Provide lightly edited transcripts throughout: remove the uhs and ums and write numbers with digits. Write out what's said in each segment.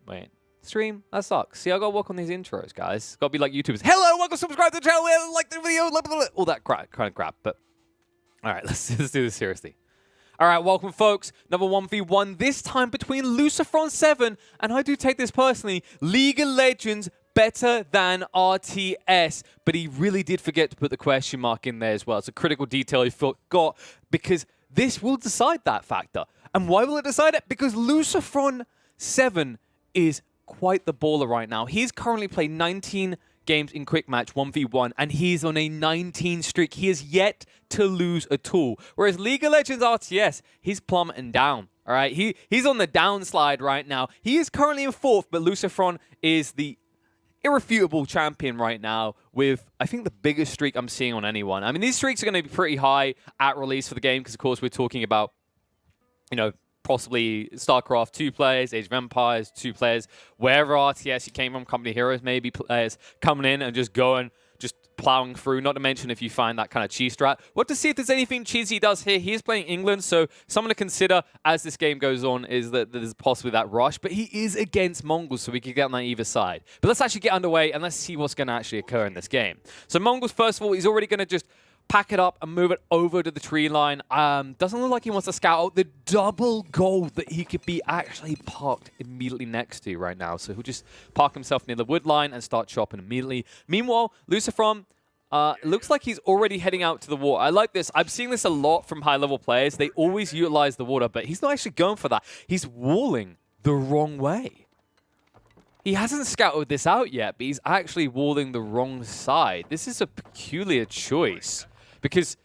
Wait. Stream? That sucks. See, I gotta work on these intros, guys. Gotta be like YouTubers. Hello, welcome, subscribe to the channel, like the video, all that kind of crap. But, all right, let's do this seriously. All right, welcome, folks. Another 1v1, this time between Lucifron 7, and I do take this personally, League of Legends better than RTS. But he really did forget to put the question mark in there as well. It's a critical detail he forgot, because this will decide that factor. And why will it decide it? Because Lucifron 7 is quite the baller right now. He's currently played 19 games in quick match 1v1, and he's on a 19 streak. He has yet to lose at all. Whereas League of Legends RTS, he's plummeting down. All right, he's on the downslide right now. He is currently in 4th, but Lucifron is the irrefutable champion right now with, I think, the biggest streak I'm seeing on anyone. I mean, these streaks are going to be pretty high at release for the game because, of course, we're talking about, you know, possibly StarCraft 2 players, Age of Empires 2 players, wherever RTS you came from, Company Heroes maybe players coming in and just going, just plowing through, not to mention if you find that kind of cheese strat. We'll have to see if there's anything cheesy he does here. He is playing England, so something to consider as this game goes on is that there's possibly that rush, but he is against Mongols, so we could get on that either side. But let's actually get underway and let's see what's going to actually occur in this game. So Mongols, first of all, he's already going to just pack it up and move it over to the tree line. Doesn't look like he wants to scout out the double gold that he could be actually parked immediately next to right now. So he'll just park himself near the wood line and start chopping immediately. Meanwhile, Lucifron looks like he's already heading out to the water. I like this. I'm seeing this a lot from high-level players. They always utilize the water, but he's not actually going for that. He's walling the wrong way. He hasn't scouted this out yet, but he's actually walling the wrong side. This is a peculiar choice. Because,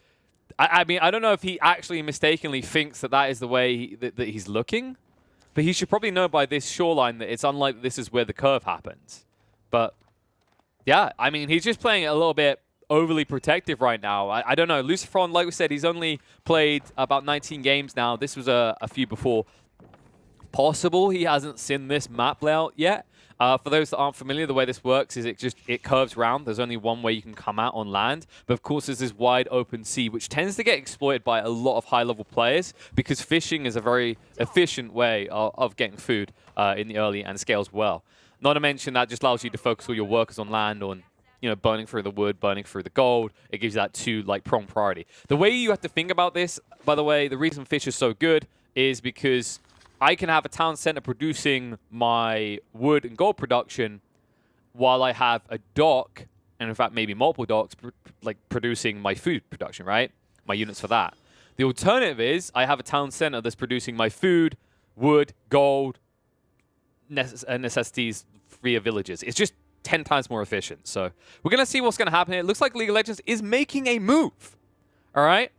I mean, I don't know if he actually mistakenly thinks that that is the way that he's looking, but he should probably know by this shoreline that it's unlikely this is where the curve happens. But, yeah, I mean, he's just playing it a little bit overly protective right now. I don't know. Lucifron, like we said, he's only played about 19 games now. This was a few before. Possible he hasn't seen this map layout yet. For those that aren't familiar, the way this works is it curves round. There's only one way you can come out on land. But of course, there's this wide open sea, which tends to get exploited by a lot of high-level players because fishing is a very efficient way of getting food in the early and scales well. Not to mention that just allows you to focus all your workers on land, on burning through the wood, burning through the gold. It gives you that prong priority. The way you have to think about this, by the way, the reason fish is so good is because I can have a town center producing my wood and gold production while I have a dock, and in fact maybe multiple docks, producing my food production, right? My units for that. The alternative is I have a town center that's producing my food, wood, gold, necessities via villages. It's just 10 times more efficient. So we're going to see what's going to happen here. It looks like League of Legends is making a move. All right?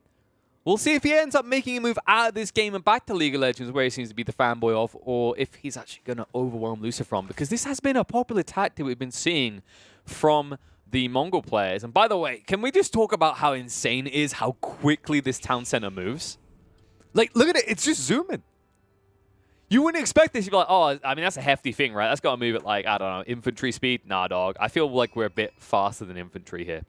We'll see if he ends up making a move out of this game and back to League of Legends, where he seems to be the fanboy of, or if he's actually going to overwhelm Lucifron, because this has been a popular tactic we've been seeing from the Mongol players. And by the way, can we just talk about how insane it is how quickly this town center moves? Like, look at it. It's just zooming. You wouldn't expect this. You'd be like, oh, I mean, that's a hefty thing, right? That's got to move at, like, I don't know, infantry speed? Nah, dog. I feel like we're a bit faster than infantry here.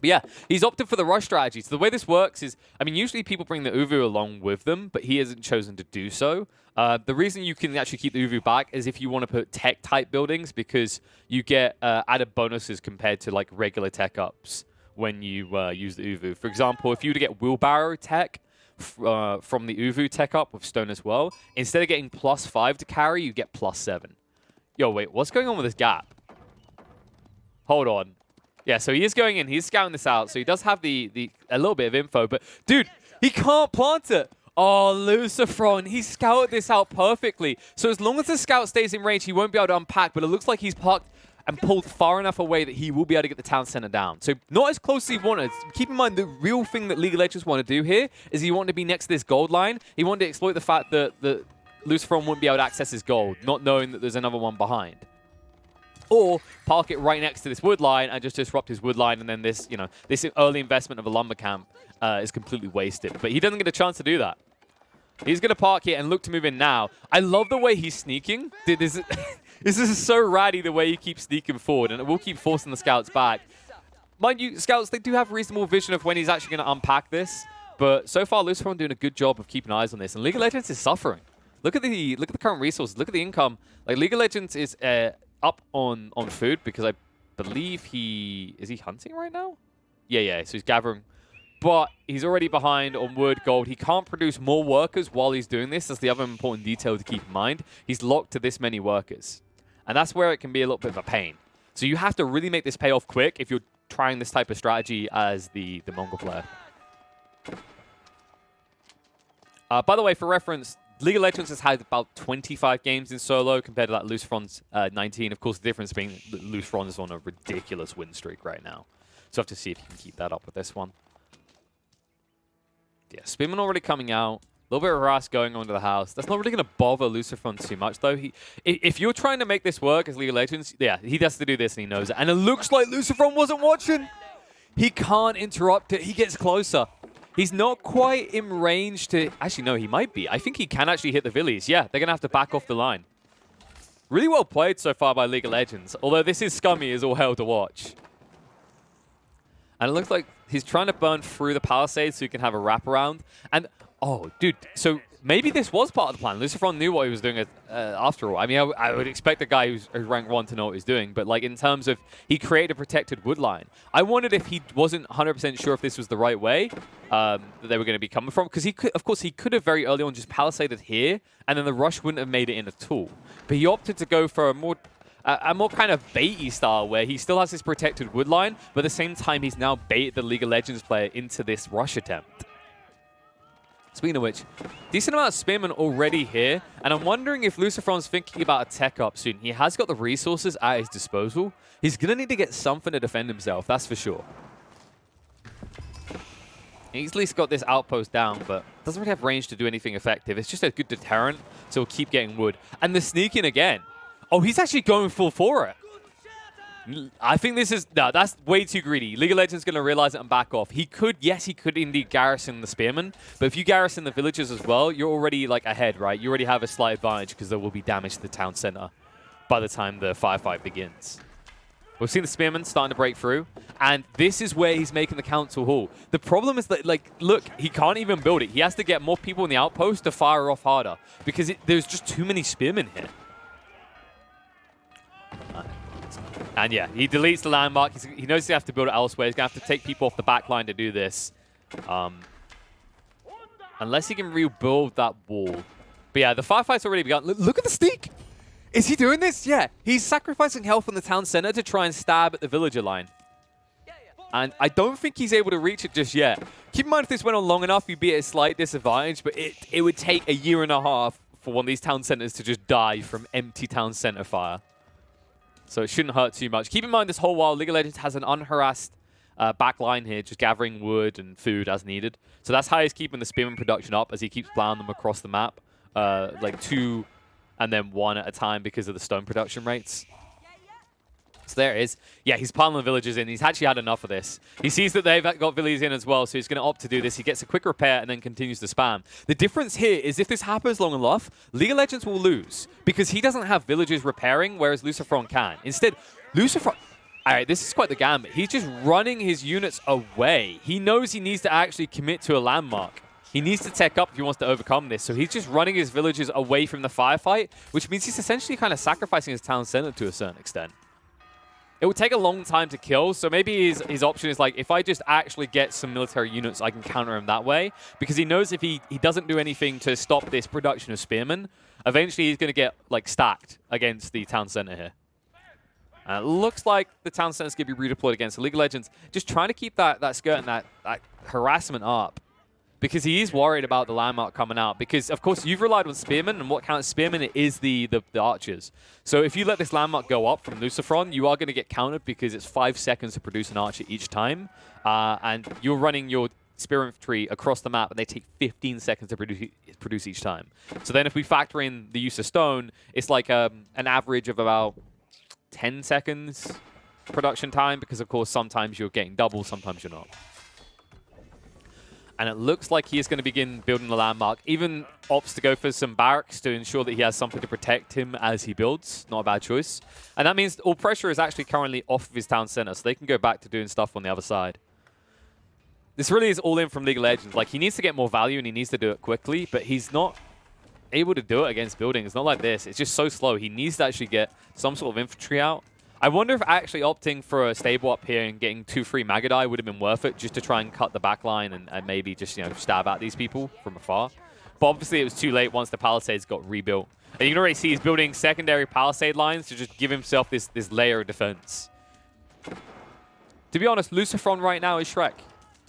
But yeah, he's opted for the rush strategy. So the way this works is, I mean, usually people bring the Uvu along with them, but he hasn't chosen to do so. The reason you can actually keep the Uvu back is if you want to put tech-type buildings, because you get added bonuses compared to, like, regular tech-ups when you use the Uvu. For example, if you were to get wheelbarrow tech from the Uvu tech-up with stone as well, instead of getting +5 to carry, you get +7. Yo, wait, what's going on with this gap? Hold on. Yeah, so he is going in. He's scouting this out. So he does have a little bit of info. But, dude, he can't plant it. Oh, Lucifron. He scouted this out perfectly. So as long as the scout stays in range, he won't be able to unpack. But it looks like he's parked and pulled far enough away that he will be able to get the town center down. So not as close as he wanted. Keep in mind, the real thing that League of Legends want to do here is he wanted to be next to this gold line. He wanted to exploit the fact that Lucifron wouldn't be able to access his gold, not knowing that there's another one behind. Or park it right next to this wood line and just disrupt his wood line, and then this, this early investment of a lumber camp is completely wasted. But he doesn't get a chance to do that. He's going to park here and look to move in now. I love the way he's sneaking. Dude, this is so ratty the way he keeps sneaking forward, and it will keep forcing the scouts back. Mind you, scouts, they do have reasonable vision of when he's actually going to unpack this. But so far, Lucifron doing a good job of keeping eyes on this, and League of Legends is suffering. Look at the current resources. Look at the income. Like League of Legends is up on food because I believe is he hunting right now? Yeah. So he's gathering, but he's already behind on wood, gold. He can't produce more workers while he's doing this. That's the other important detail to keep in mind. He's locked to this many workers, and that's where it can be a little bit of a pain. So you have to really make this pay off quick if you're trying this type of strategy as the Mongol player. By the way, for reference, League of Legends has had about 25 games in solo compared to that Lucifron's 19. Of course, the difference being Lucifron is on a ridiculous win streak right now. So I have to see if you can keep that up with this one. Yeah, Spearman already coming out. A little bit of harass going on to the house. That's not really going to bother Lucifron too much, though. If you're trying to make this work as League of Legends, yeah, he has to do this and he knows it. And it looks like Lucifron wasn't watching. He can't interrupt it. He gets closer. He's not quite in range to... Actually, no, he might be. I think he can actually hit the Villies. Yeah, they're going to have to back off the line. Really well played so far by League of Legends. Although this is scummy as all hell to watch. And it looks like he's trying to burn through the palisade so he can have a wraparound. And, oh, dude, so maybe this was part of the plan. Lucifron knew what he was doing after all. I mean, I would expect a guy who's rank 1 to know what he's doing. But, like, in terms of he created a protected wood line. I wondered if he wasn't 100% sure if this was the right way that they were going to be coming from. Because, of course, he could have very early on just palisaded here. And then the rush wouldn't have made it in at all. But he opted to go for a more kind of baity style where he still has his protected wood line, but at the same time, he's now baited the League of Legends player into this rush attempt. Speaking of which, decent amount of Spearmen already here, and I'm wondering if Lucifron's thinking about a tech up soon. He has got the resources at his disposal. He's going to need to get something to defend himself, that's for sure. He's at least got this outpost down, but doesn't really have range to do anything effective. It's just a good deterrent, so he'll keep getting wood. And the sneaking again. Oh, he's actually going full for it. I think this is... No, that's way too greedy. League of Legends going to realize it and back off. He could indeed garrison the Spearmen, but if you garrison the villages as well, you're already like ahead, right? You already have a slight advantage because there will be damage to the town center by the time the firefight begins. We've seen the Spearmen starting to break through, and this is where he's making the council hall. The problem is that, like, look, he can't even build it. He has to get more people in the outpost to fire off harder because there's just too many Spearmen here. And yeah, he deletes the landmark. He knows he has to build it elsewhere. He's going to have to take people off the back line to do this. Unless he can rebuild that wall. But yeah, the firefight's already begun. Look at the sneak! Is he doing this? Yeah. He's sacrificing health in the town center to try and stab at the villager line. And I don't think he's able to reach it just yet. Keep in mind, if this went on long enough, you'd be at a slight disadvantage, but it would take a year and a half for one of these town centers to just die from empty town center fire. So it shouldn't hurt too much. Keep in mind, this whole while, League of Legends has an unharassed back line here, just gathering wood and food as needed. So that's how he's keeping the Spearman production up as he keeps plowing them across the map. Like 2 and then 1 at a time because of the stone production rates. So there it is. Yeah, he's piling the villagers in. He's actually had enough of this. He sees that they've got villagers in as well, so he's going to opt to do this. He gets a quick repair and then continues to spam. The difference here is if this happens long enough, League of Legends will lose because he doesn't have villagers repairing, whereas Lucifron can. Instead, Lucifron... All right, this is quite the gambit. He's just running his units away. He knows he needs to actually commit to a landmark. He needs to tech up if he wants to overcome this. So he's just running his villagers away from the firefight, which means he's essentially kind of sacrificing his town center to a certain extent. It would take a long time to kill, so maybe his option is like, if I just actually get some military units, I can counter him that way. Because he knows if he doesn't do anything to stop this production of Spearmen, eventually he's going to get like stacked against the town center here. It looks like the town center is going to be redeployed against the League of Legends. Just trying to keep that skirt and that harassment up. Because he is worried about the landmark coming out. Because, of course, you've relied on Spearmen, and what counts Spearmen is the archers. So if you let this landmark go up from Lucifron, you are going to get countered because it's 5 seconds to produce an archer each time. And you're running your spear infantry across the map, and they take 15 seconds to produce each time. So then if we factor in the use of stone, it's like an average of about 10 seconds production time. Because, of course, sometimes you're getting double, sometimes you're not. And it looks like he is going to begin building the landmark. Even opts to go for some barracks to ensure that he has something to protect him as he builds. Not a bad choice. And that means all pressure is actually currently off of his town center, so they can go back to doing stuff on the other side. This really is all in from League of Legends. Like, he needs to get more value and he needs to do it quickly, but he's not able to do it against buildings. Not like this. It's just so slow. He needs to actually get some sort of infantry out. I wonder if actually opting for a stable up here and getting 2 free Magadai would have been worth it, just to try and cut the back line and maybe just, you know, stab at these people from afar. But obviously it was too late once the palisades got rebuilt. And you can already see he's building secondary palisade lines to just give himself this layer of defense. To be honest, Lucifron right now is Shrek.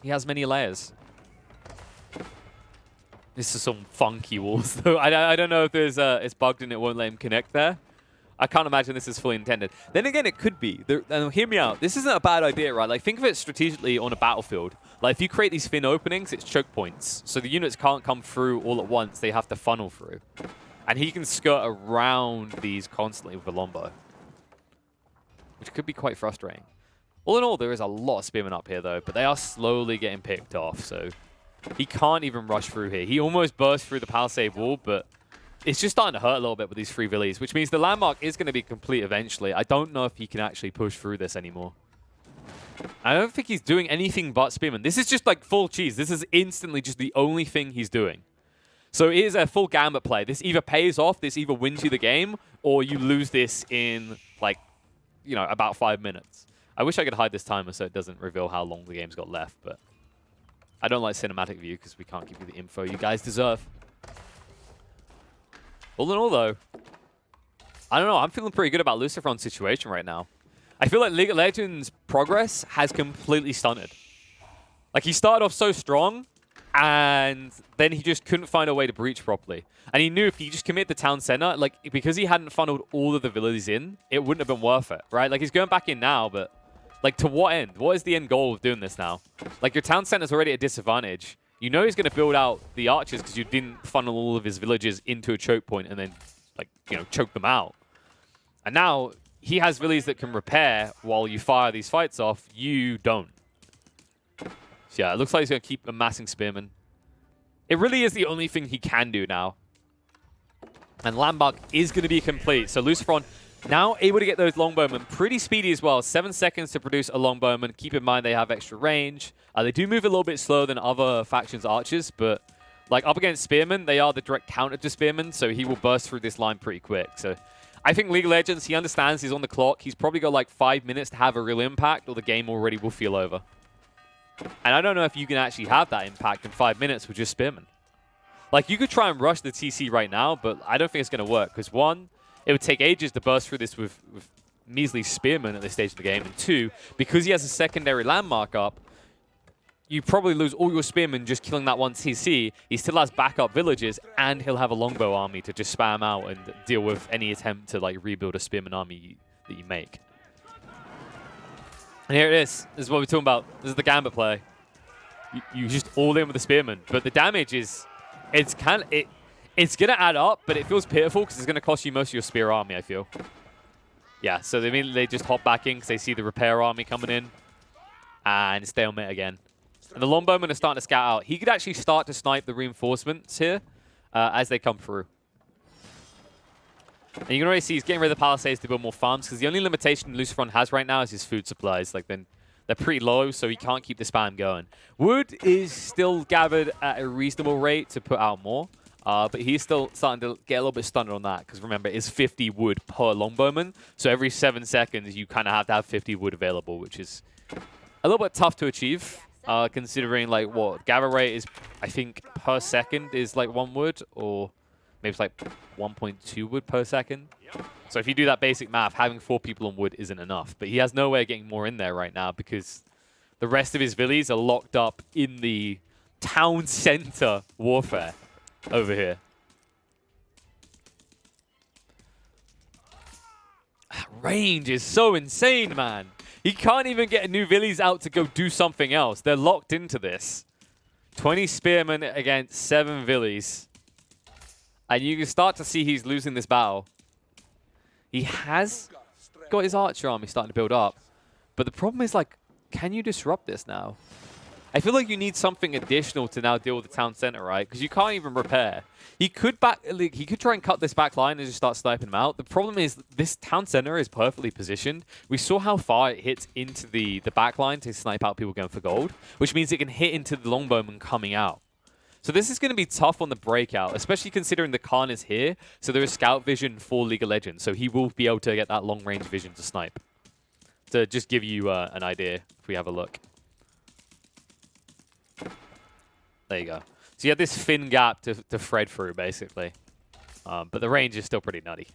He has many layers. This is some funky walls, though. I don't know if there's it's bugged and it won't let him connect there. I can't imagine this is fully intended. Then again, it could be. And hear me out. This isn't a bad idea, right? Like, think of it strategically on a battlefield. Like, if you create these thin openings, it's choke points. So the units can't come through all at once. They have to funnel through. And he can skirt around these constantly with a longbow, which could be quite frustrating. All in all, there is a lot of spearmen up here, though. But they are slowly getting picked off, so he can't even rush through here. He almost burst through the palisade wall, but it's just starting to hurt a little bit with these 3 villies, which means the landmark is going to be complete eventually. I don't know if he can actually push through this anymore. I don't think he's doing anything but spearmen. This is just like full cheese. This is instantly just the only thing he's doing. So it is a full gambit play. This either pays off, this either wins you the game, or you lose this in, like, you know, about 5 minutes. I wish I could hide this timer so it doesn't reveal how long the game's got left, but I don't like cinematic view because we can't give you the info you guys deserve. All in all, though, I don't know. I'm feeling pretty good about Lucifron's situation right now. I feel like League of Legends' progress has completely stunted. Like, he started off so strong, and then he just couldn't find a way to breach properly. And he knew if he just committed the town center, like, because he hadn't funneled all of the villages in, it wouldn't have been worth it, right? Like, he's going back in now, but, like, to what end? What is the end goal of doing this now? Like, your town center's already at a disadvantage. You know he's going to build out the archers because you didn't funnel all of his villages into a choke point and then, like, you know, choke them out. And now he has villies that can repair while you fire these fights off. You don't. So yeah, it looks like he's going to keep amassing spearmen. It really is the only thing he can do now. And landmark is going to be complete. So Lucifron now able to get those longbowmen pretty speedy as well. 7 seconds to produce a longbowman. Keep in mind they have extra range. They do move a little bit slower than other factions' archers, but like up against spearmen, they are the direct counter to spearmen, so he will burst through this line pretty quick. So I think League of Legends, he understands he's on the clock. He's probably got like 5 minutes to have a real impact, or the game already will feel over. And I don't know if you can actually have that impact in 5 minutes with just spearmen. Like, you could try and rush the TC right now, but I don't think it's going to work, because 1, it would take ages to burst through this with measly spearmen at this stage of the game, and 2, because he has a secondary landmark up, you probably lose all your spearmen just killing that one TC. He still has backup villages, and he'll have a longbow army to just spam out and deal with any attempt to like rebuild a spearman army that you make. And here it is. This is what we're talking about. This is the gambit play. You just all in with the spearmen, but the damage is, it's gonna add up, but it feels pitiful because it's gonna cost you most of your spear army. I feel. Yeah. So they just hop back in because they see the repair army coming in, and stalemate again. And the longbowmen are starting to scout out. He could actually start to snipe the reinforcements here as they come through. And you can already see he's getting rid of the palisades to build more farms, because the only limitation Lucifron has right now is his food supplies. Like, then they're pretty low, so he can't keep the spam going. Wood is still gathered at a reasonable rate to put out more, but he's still starting to get a little bit stunted on that, because remember, it's 50 wood per longbowman, so every 7 seconds you kind of have to have 50 wood available, which is a little bit tough to achieve. Considering like what gather rate is, I think per second is like 1 wood, or maybe it's like 1.2 wood per second. So if you do that basic math, having 4 people on wood isn't enough. But he has no way of getting more in there right now because the rest of his villies are locked up in the town center warfare over here. Range is so insane, man. He can't even get new villies out to go do something else. They're locked into this. 20 spearmen against 7 villies. And you can start to see he's losing this battle. He has got his archer army starting to build up. But the problem is, like, can you disrupt this now? I feel like you need something additional to now deal with the town center, right? Because you can't even repair. He could try and cut this back line and just start sniping them out. The problem is this town center is perfectly positioned. We saw how far it hits into the back line to snipe out people going for gold, which means it can hit into the longbowman coming out. So this is going to be tough on the breakout, especially considering the Khan is here. So there is scout vision for League of Legends. So he will be able to get that long-range vision to snipe. To just give you an idea, if we have a look. There you go. So you have this thin gap to thread through, basically. But the range is still pretty nutty.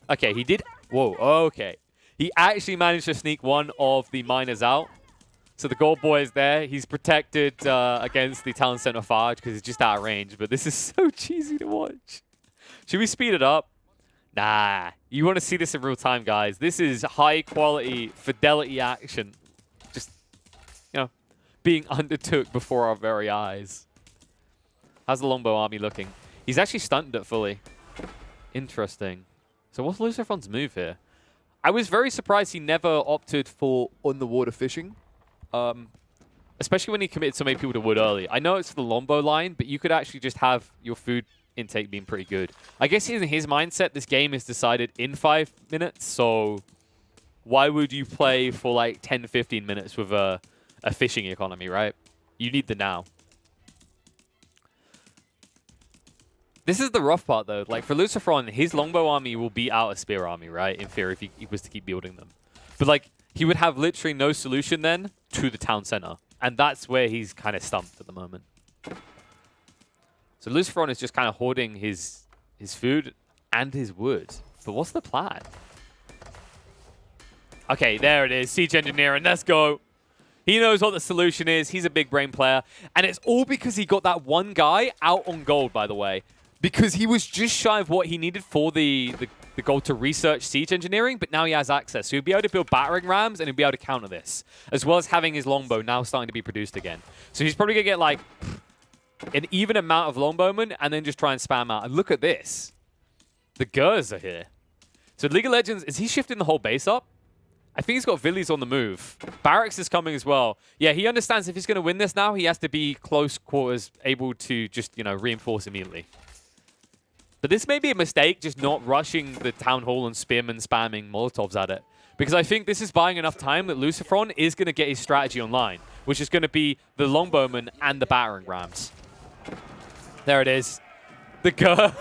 Okay, he did... Whoa, okay. He actually managed to sneak one of the miners out. So the gold boy is there. He's protected against the town center Farge because he's just out of range. But this is so cheesy to watch. Should we speed it up? Nah. You want to see this in real time, guys. This is high quality fidelity action. Just, you know, being undertook before our very eyes. How's the longbow army looking? He's actually stunted it fully. Interesting. So what's Lucifron's move here? I was very surprised he never opted for underwater fishing. Especially when he committed so many people to wood early. I know it's the longbow line, but you could actually just have your food intake being pretty good. I guess in his mindset, this game is decided in 5 minutes, so why would you play for like 10, 15 minutes with a fishing economy, right? You need the now. This is the rough part, though. Like, for Lucifron, his longbow army will beat out a spear army, right? In theory, if he was to keep building them. But, like, he would have literally no solution then to the town center. And that's where he's kind of stumped at the moment. So Lucifron is just kind of hoarding his food and his wood. But what's the plan? Okay, there it is. Siege engineering. Let's go. He knows what the solution is. He's a big brain player. And it's all because he got that one guy out on gold, by the way. Because he was just shy of what he needed for the gold to research siege engineering, but now he has access. So he'll be able to build battering rams, and he'll be able to counter this. As well as having his longbow now starting to be produced again. So he's probably going to get, like, an even amount of longbowmen, and then just try and spam out. And look at this. The Gurs are here. So League of Legends, is he shifting the whole base up? I think he's got Villies on the move. Barracks is coming as well. Yeah, he understands if he's going to win this now, he has to be close quarters, able to just, you know, reinforce immediately. But this may be a mistake, just not rushing the Town Hall and Spearman spamming Molotovs at it. Because I think this is buying enough time that Lucifron is going to get his strategy online, which is going to be the Longbowmen and the Battering Rams. There it is. The Gur.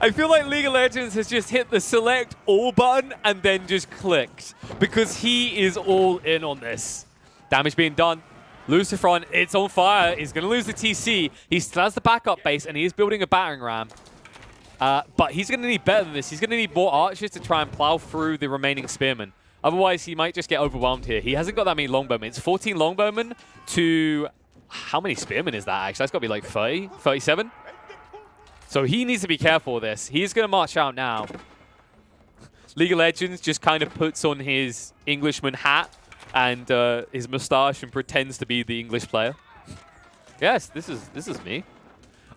I feel like League of Legends has just hit the select all button and then just clicked. Because he is all in on this. Damage being done. Lucifron, it's on fire. He's going to lose the TC. He still has the backup base, and he is building a battering ram. But he's going to need better than this. He's going to need more archers to try and plow through the remaining spearmen. Otherwise, he might just get overwhelmed here. He hasn't got that many longbowmen. It's 14 longbowmen to... How many spearmen is that, actually? That's got to be like 30, 37? So he needs to be careful with this. He's going to march out now. League of Legends just kind of puts on his Englishman hat and his mustache and pretends to be the English player. Yes, this is me.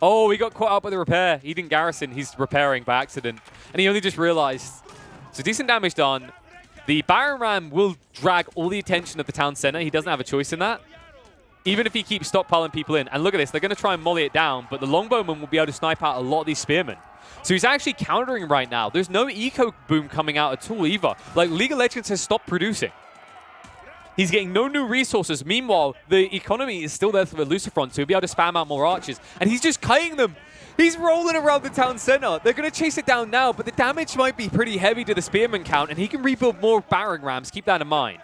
Oh, he got caught up with the repair. He didn't garrison. He's repairing by accident. And he only just realized. So decent damage done. The Baron Ram will drag all the attention of the town center. He doesn't have a choice in that. Even if he keeps stockpiling people in. And look at this. They're going to try and molly it down. But the Longbowman will be able to snipe out a lot of these spearmen. So he's actually countering right now. There's no eco boom coming out at all either. Like, League of Legends has stopped producing. He's getting no new resources. Meanwhile, the economy is still there for the Lucifron, so he'll be able to spam out more archers. And he's just kiting them. He's rolling around the town center. They're going to chase it down now, but the damage might be pretty heavy to the spearman count, and he can rebuild more battering rams. Keep that in mind.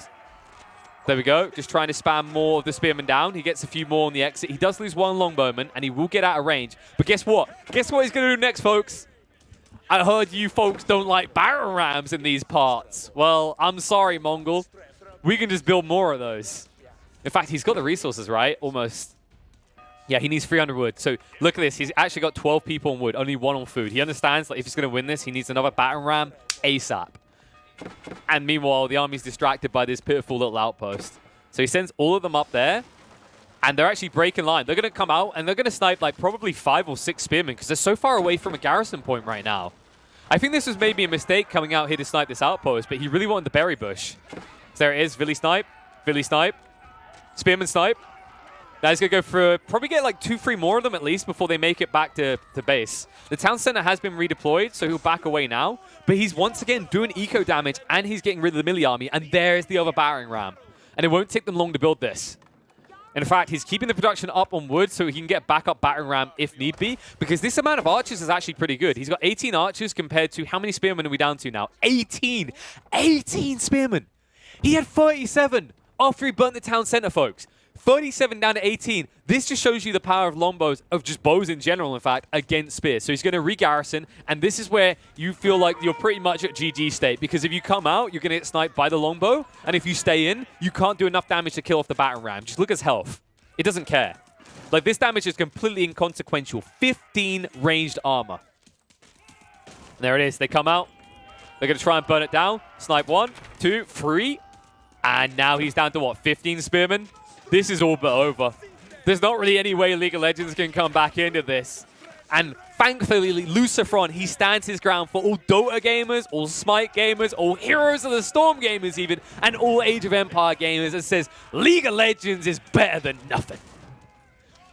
There we go. Just trying to spam more of the spearman down. He gets a few more on the exit. He does lose one longbowman, and he will get out of range. But guess what? Guess what he's going to do next, folks? I heard you folks don't like battering rams in these parts. Well, I'm sorry, Mongol. We can just build more of those. In fact, he's got the resources, right? Almost. Yeah, he needs 300 wood. So look at this. He's actually got 12 people on wood, only 1 on food. He understands that if he's going to win this, he needs another battering ram ASAP. And meanwhile, the army's distracted by this pitiful little outpost. So he sends all of them up there, and they're actually breaking line. They're going to come out, and they're going to snipe like probably 5 or 6 spearmen because they're so far away from a garrison point right now. I think this was maybe a mistake coming out here to snipe this outpost, but he really wanted the berry bush. So there it is. Villy snipe. Villy snipe. Spearman snipe. Now he's going to go for, probably get like 2-3 more of them at least before they make it back to base. The town center has been redeployed, so he'll back away now. But he's once again doing eco damage, and he's getting rid of the melee army. And there's the other battering ram. and it won't take them long to build this. In fact, he's keeping the production up on wood so he can get backup battering ram if need be, because this amount of archers is actually pretty good. He's got 18 archers compared to how many spearmen are we down to now? 18! 18 spearmen! He had 37 after he burnt the town center, folks. 37 down to 18. This just shows you the power of longbows, of just bows in general, in fact, against spears. So he's going to re-garrison, and this is where you feel like you're pretty much at GG state, because if you come out, you're going to get sniped by the longbow, and if you stay in, you can't do enough damage to kill off the battering ram. Just look at his health. It doesn't care. Like, this damage is completely inconsequential. 15 ranged armor. And there it is. They come out. They're going to try and burn it down. Snipe 1, 2, 3. And now he's down to, what, 15 spearmen? This is all but over. There's not really any way League of Legends can come back into this. And thankfully, Lucifron, he stands his ground for all Dota gamers, all Smite gamers, all Heroes of the Storm gamers even, and all Age of Empire gamers, and says League of Legends is better than nothing.